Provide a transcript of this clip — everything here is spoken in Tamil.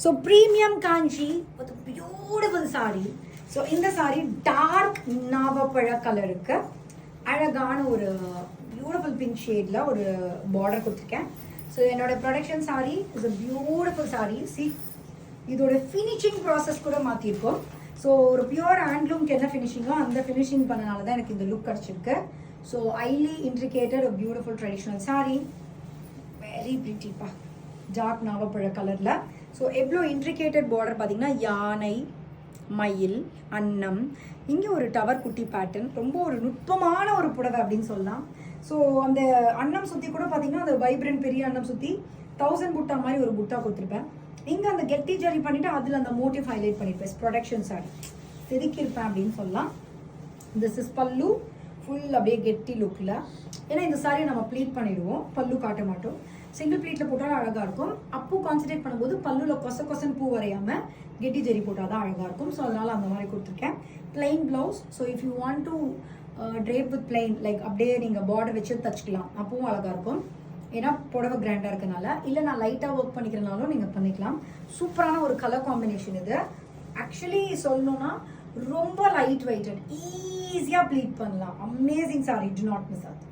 ஸோ ப்ரீமியம் காஞ்சி ஒரு பியூட்டிஃபுல் சாரி. ஸோ இந்த சாரி டார்க் நாவப்பழ கலருக்கு அழகான ஒரு பியூட்டிஃபுல் பிங்க் ஷேடில் ஒரு பார்டர் கொடுத்துருக்கேன். ஸோ என்னோட production sorry is a beautiful sorry. C இதோட ஃபினிஷிங் ப்ராசஸ் கூட மாற்றிருக்கோம். ஸோ ஒரு பியூர் ஹேண்ட்லூம்க்கு என்ன ஃபினிஷிங்கோ அந்த ஃபினிஷிங் பண்ணனால தான் எனக்கு இந்த லுக் கிடச்சிருக்கு. ஸோ ஹைலி இன்ட்ரிகேட்டட் ஒரு பியூட்டிஃபுல் ட்ரெடிஷ்னல் சாரி. வெரி பிரிட்டிப்பா, டார்க் நாவப்பழ கலரில். ஸோ எவ்வளோ இன்ட்ரிகேட்டட் பார்டர் பார்த்தீங்கன்னா யானை, மயில், அன்னம், இங்கே ஒரு டவர் குட்டி பேட்டர்ன். ரொம்ப ஒரு நுட்பமான ஒரு புடவை அப்படின்னு சொல்லலாம். ஸோ அந்த அன்னம் சுற்றி கூட பார்த்தீங்கன்னா அந்த வைப்ரண்ட் பெரிய அன்னம் சுற்றி 1000 புட்டா மாதிரி ஒரு புட்டா கொடுத்துருப்பேன். இங்கே அந்த கெட்டி ஜரி பண்ணிவிட்டு அதில் அந்த மோட்டிவ் ஹைலைட் பண்ணியிருப்பேன். ப்ரொடக்ஷன் சாரி செதுக்கியிருப்பேன் அப்படின்னு சொல்லலாம். திஸ் இஸ் பல்லு, ஃபுல் அப்படியே கெட்டி லுக்கில். ஏன்னா இந்த சாரியை நம்ம ப்ளீட் பண்ணிடுவோம், பல்லு காட்ட மாட்டோம். சிங்கிள் ப்ளீட்டில் போட்டாலும் அழகாக இருக்கும். அப்போ கான்சன்ட்ரேட் பண்ணும்போது பல்லுவில் கொசன் பூ வரையாமல் கெட்டி ஜெரி போட்டால் தான் அழகாக இருக்கும். ஸோ அதனால் அந்த மாதிரி கொடுத்துருக்கேன். Plain blouse. So if you want to drape with plain, like அப்படியே நீங்கள் பார்டர் வச்சு தச்சுக்கலாம், அப்பவும் அழகாக இருக்கும். ஏன்னா புடவை கிராண்டாக இருக்கனால. இல்லை நான் லைட்டாக ஒர்க் பண்ணிக்கிறனாலும் நீங்கள் பண்ணிக்கலாம். சூப்பரான ஒரு கலர் காம்பினேஷன் இது. ஆக்சுவலி சொல்லணும்னா ரொம்ப லைட் வெயிட்டட், ஈஸியாக ப்ளீட் பண்ணலாம். Amazing sorry, to not miss out.